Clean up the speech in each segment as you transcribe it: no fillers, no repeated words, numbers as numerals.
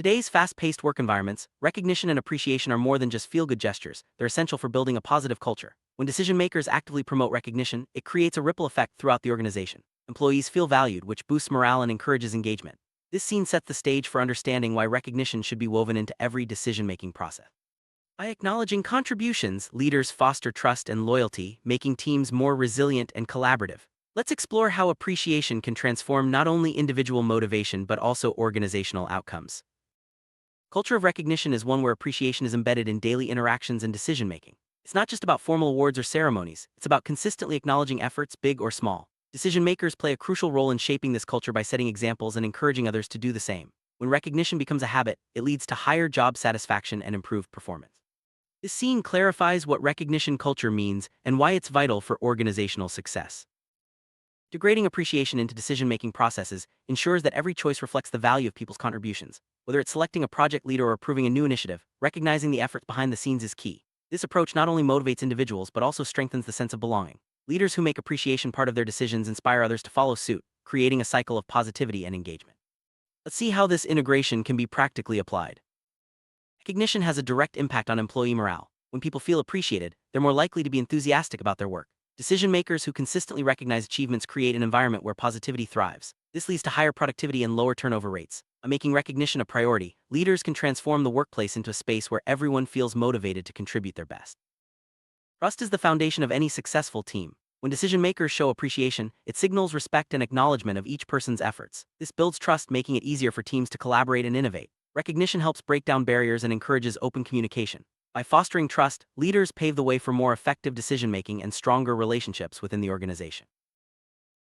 Today's fast-paced work environments, recognition and appreciation are more than just feel-good gestures. They're essential for building a positive culture. When decision-makers actively promote recognition, it creates a ripple effect throughout the organization. Employees feel valued, which boosts morale and encourages engagement. This scene sets the stage for understanding why recognition should be woven into every decision-making process. By acknowledging contributions, leaders foster trust and loyalty, making teams more resilient and collaborative. Let's explore how appreciation can transform not only individual motivation but also organizational outcomes. Culture of recognition is one where appreciation is embedded in daily interactions and decision-making. It's not just about formal awards or ceremonies, it's about consistently acknowledging efforts, big or small. Decision-makers play a crucial role in shaping this culture by setting examples and encouraging others to do the same. When recognition becomes a habit, it leads to higher job satisfaction and improved performance. This scene clarifies what recognition culture means and why it's vital for organizational success. Integrating appreciation into decision-making processes ensures that every choice reflects the value of people's contributions. Whether it's selecting a project leader or approving a new initiative, recognizing the efforts behind the scenes is key. This approach not only motivates individuals but also strengthens the sense of belonging. Leaders who make appreciation part of their decisions inspire others to follow suit, creating a cycle of positivity and engagement. Let's see how this integration can be practically applied. Recognition has a direct impact on employee morale. When people feel appreciated, they're more likely to be enthusiastic about their work. Decision-makers who consistently recognize achievements create an environment where positivity thrives. This leads to higher productivity and lower turnover rates. By making recognition a priority, leaders can transform the workplace into a space where everyone feels motivated to contribute their best. Trust is the foundation of any successful team. When decision-makers show appreciation, it signals respect and acknowledgement of each person's efforts. This builds trust, making it easier for teams to collaborate and innovate. Recognition helps break down barriers and encourages open communication. By fostering trust, leaders pave the way for more effective decision-making and stronger relationships within the organization.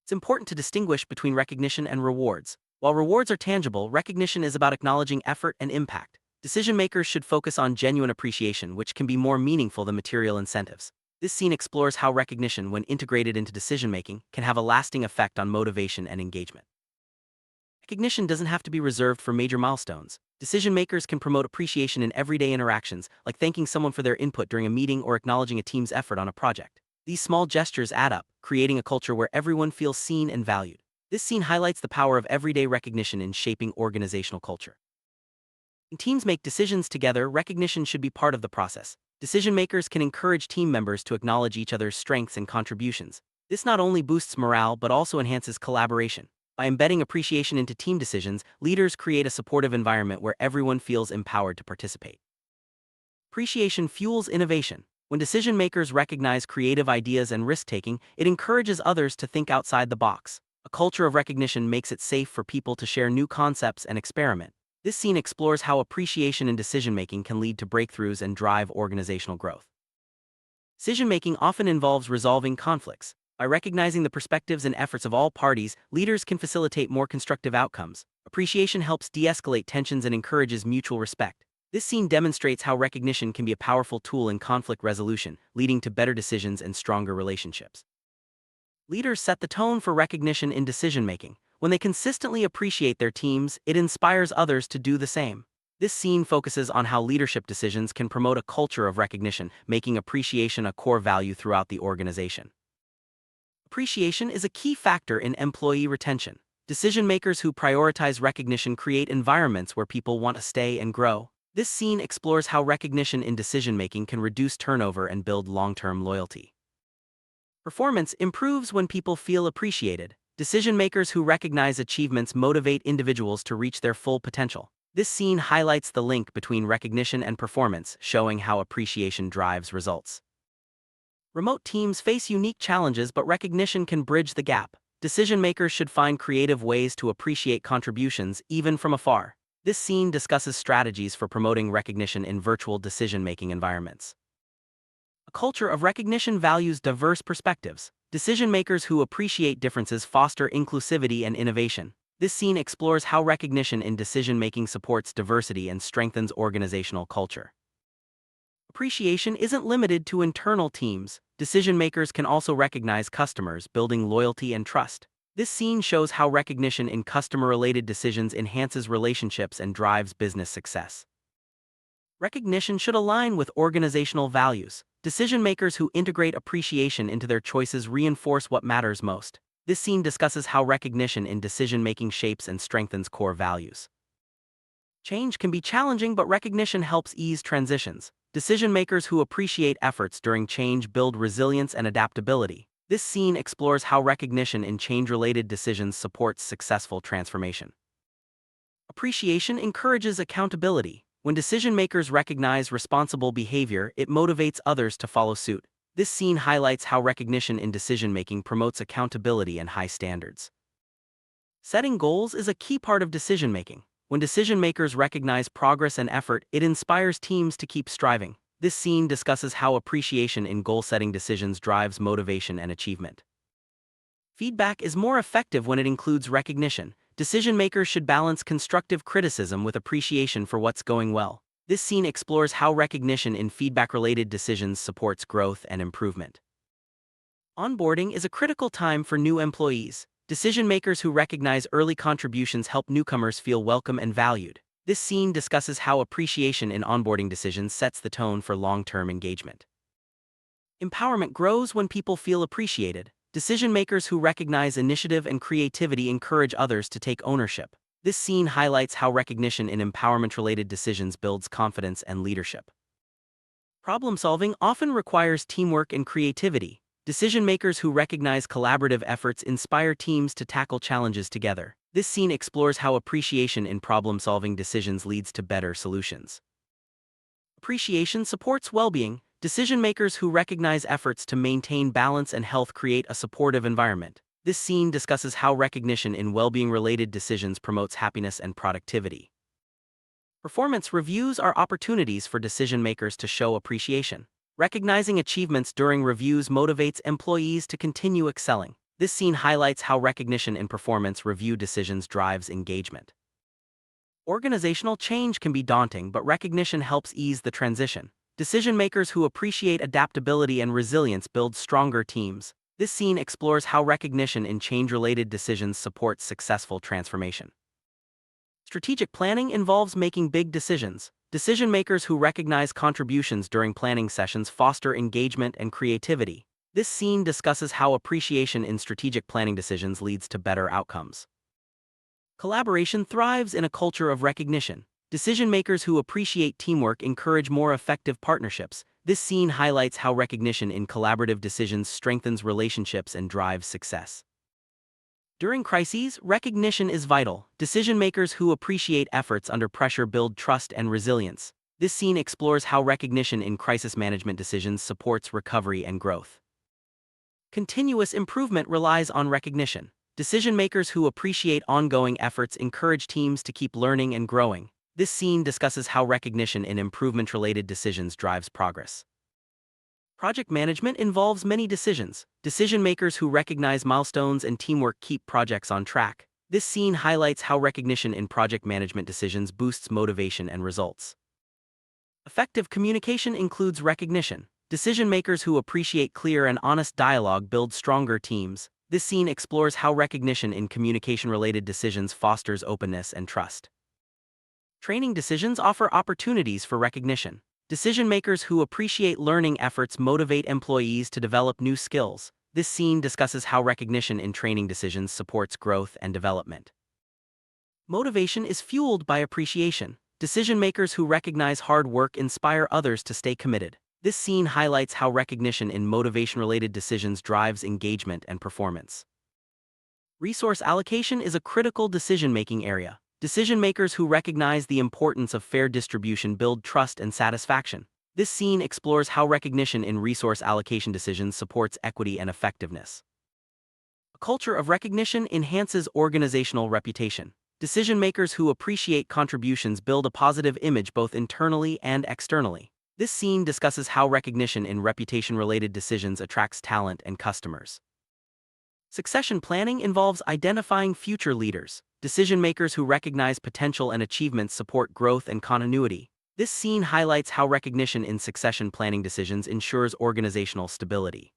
It's important to distinguish between recognition and rewards. While rewards are tangible, recognition is about acknowledging effort and impact. Decision-makers should focus on genuine appreciation, which can be more meaningful than material incentives. This scene explores how recognition, when integrated into decision-making, can have a lasting effect on motivation and engagement. Recognition doesn't have to be reserved for major milestones. Decision-makers can promote appreciation in everyday interactions, like thanking someone for their input during a meeting or acknowledging a team's effort on a project. These small gestures add up, creating a culture where everyone feels seen and valued. This scene highlights the power of everyday recognition in shaping organizational culture. When teams make decisions together, recognition should be part of the process. Decision-makers can encourage team members to acknowledge each other's strengths and contributions. This not only boosts morale but also enhances collaboration. By embedding appreciation into team decisions, leaders create a supportive environment where everyone feels empowered to participate. Appreciation fuels innovation. When decision-makers recognize creative ideas and risk-taking, it encourages others to think outside the box. A culture of recognition makes it safe for people to share new concepts and experiment. This scene explores how appreciation in decision-making can lead to breakthroughs and drive organizational growth. Decision-making often involves resolving conflicts. By recognizing the perspectives and efforts of all parties, leaders can facilitate more constructive outcomes. Appreciation helps de-escalate tensions and encourages mutual respect. This scene demonstrates how recognition can be a powerful tool in conflict resolution, leading to better decisions and stronger relationships. Leaders set the tone for recognition in decision-making. When they consistently appreciate their teams, it inspires others to do the same. This scene focuses on how leadership decisions can promote a culture of recognition, making appreciation a core value throughout the organization. Appreciation is a key factor in employee retention. Decision-makers who prioritize recognition create environments where people want to stay and grow. This scene explores how recognition in decision-making can reduce turnover and build long-term loyalty. Performance improves when people feel appreciated. Decision-makers who recognize achievements motivate individuals to reach their full potential. This scene highlights the link between recognition and performance, showing how appreciation drives results. Remote teams face unique challenges, but recognition can bridge the gap. Decision-makers should find creative ways to appreciate contributions, even from afar. This scene discusses strategies for promoting recognition in virtual decision-making environments. A culture of recognition values diverse perspectives. Decision-makers who appreciate differences foster inclusivity and innovation. This scene explores how recognition in decision-making supports diversity and strengthens organizational culture. Appreciation isn't limited to internal teams. Decision-makers can also recognize customers, building loyalty and trust. This scene shows how recognition in customer-related decisions enhances relationships and drives business success. Recognition should align with organizational values. Decision-makers who integrate appreciation into their choices reinforce what matters most. This scene discusses how recognition in decision-making shapes and strengthens core values. Change can be challenging, but recognition helps ease transitions. Decision makers who appreciate efforts during change build resilience and adaptability. This scene explores how recognition in change-related decisions supports successful transformation. Appreciation encourages accountability. When decision makers recognize responsible behavior, it motivates others to follow suit. This scene highlights how recognition in decision-making promotes accountability and high standards. Setting goals is a key part of decision-making. When decision makers recognize progress and effort, it inspires teams to keep striving. This scene discusses how appreciation in goal-setting decisions drives motivation and achievement. Feedback is more effective when it includes recognition. Decision makers should balance constructive criticism with appreciation for what's going well. This scene explores how recognition in feedback-related decisions supports growth and improvement. Onboarding is a critical time for new employees. Decision makers who recognize early contributions help newcomers feel welcome and valued. This scene discusses how appreciation in onboarding decisions sets the tone for long-term engagement. Empowerment grows when people feel appreciated. Decision makers who recognize initiative and creativity encourage others to take ownership. This scene highlights how recognition in empowerment-related decisions builds confidence and leadership. Problem-solving often requires teamwork and creativity. Decision makers who recognize collaborative efforts inspire teams to tackle challenges together. This scene explores how appreciation in problem-solving decisions leads to better solutions. Appreciation supports well-being. Decision makers who recognize efforts to maintain balance and health create a supportive environment. This scene discusses how recognition in well-being-related decisions promotes happiness and productivity. Performance reviews are opportunities for decision makers to show appreciation. Recognizing achievements during reviews motivates employees to continue excelling. This scene highlights how recognition in performance review decisions drives engagement. Organizational change can be daunting, but recognition helps ease the transition. Decision makers who appreciate adaptability and resilience build stronger teams. This scene explores how recognition in change-related decisions supports successful transformation. Strategic planning involves making big decisions. Decision makers who recognize contributions during planning sessions foster engagement and creativity. This scene discusses how appreciation in strategic planning decisions leads to better outcomes. Collaboration thrives in a culture of recognition. Decision makers who appreciate teamwork encourage more effective partnerships. This scene highlights how recognition in collaborative decisions strengthens relationships and drives success. During crises, recognition is vital. Decision makers who appreciate efforts under pressure build trust and resilience. This scene explores how recognition in crisis management decisions supports recovery and growth. Continuous improvement relies on recognition. Decision makers who appreciate ongoing efforts encourage teams to keep learning and growing. This scene discusses how recognition in improvement-related decisions drives progress. Project management involves many decisions. Decision makers who recognize milestones and teamwork keep projects on track. This scene highlights how recognition in project management decisions boosts motivation and results. Effective communication includes recognition. Decision makers who appreciate clear and honest dialogue build stronger teams. This scene explores how recognition in communication-related decisions fosters openness and trust. Training decisions offer opportunities for recognition. Decision makers who appreciate learning efforts motivate employees to develop new skills. This scene discusses how recognition in training decisions supports growth and development. Motivation is fueled by appreciation. Decision makers who recognize hard work inspire others to stay committed. This scene highlights how recognition in motivation-related decisions drives engagement and performance. Resource allocation is a critical decision-making area. Decision makers who recognize the importance of fair distribution build trust and satisfaction. This scene explores how recognition in resource allocation decisions supports equity and effectiveness. A culture of recognition enhances organizational reputation. Decision makers who appreciate contributions build a positive image both internally and externally. This scene discusses how recognition in reputation-related decisions attracts talent and customers. Succession planning involves identifying future leaders. Decision makers who recognize potential and achievements support growth and continuity. This scene highlights how recognition in succession planning decisions ensures organizational stability.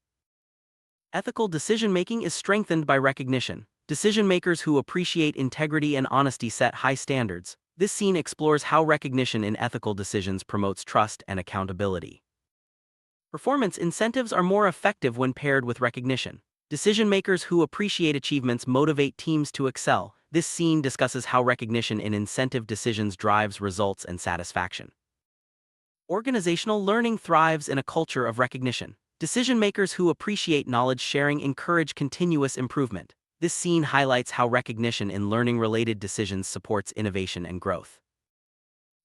Ethical decision-making is strengthened by recognition. Decision makers who appreciate integrity and honesty set high standards. This scene explores how recognition in ethical decisions promotes trust and accountability. Performance incentives are more effective when paired with recognition. Decision makers who appreciate achievements motivate teams to excel. This scene discusses how recognition in incentive decisions drives results and satisfaction. Organizational learning thrives in a culture of recognition. Decision-makers who appreciate knowledge sharing encourage continuous improvement. This scene highlights how recognition in learning-related decisions supports innovation and growth.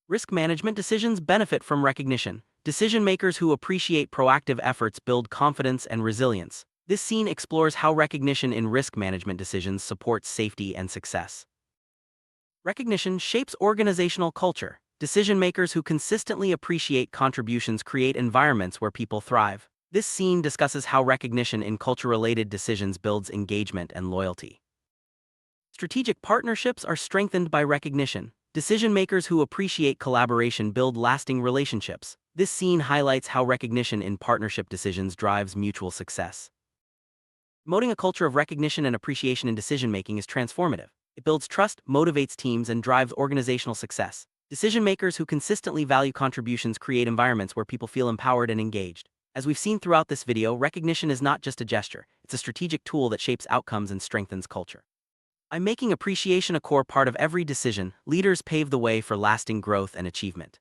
Risk management decisions benefit from recognition. Decision-makers who appreciate proactive efforts build confidence and resilience. This scene explores how recognition in risk management decisions supports safety and success. Recognition shapes organizational culture. Decision-makers who consistently appreciate contributions create environments where people thrive. This scene discusses how recognition in culture-related decisions builds engagement and loyalty. Strategic partnerships are strengthened by recognition. Decision-makers who appreciate collaboration build lasting relationships. This scene highlights how recognition in partnership decisions drives mutual success. Promoting a culture of recognition and appreciation in decision-making is transformative. It builds trust, motivates teams, and drives organizational success. Decision-makers who consistently value contributions create environments where people feel empowered and engaged. As we've seen throughout this video, recognition is not just a gesture, it's a strategic tool that shapes outcomes and strengthens culture. By making appreciation a core part of every decision, leaders pave the way for lasting growth and achievement.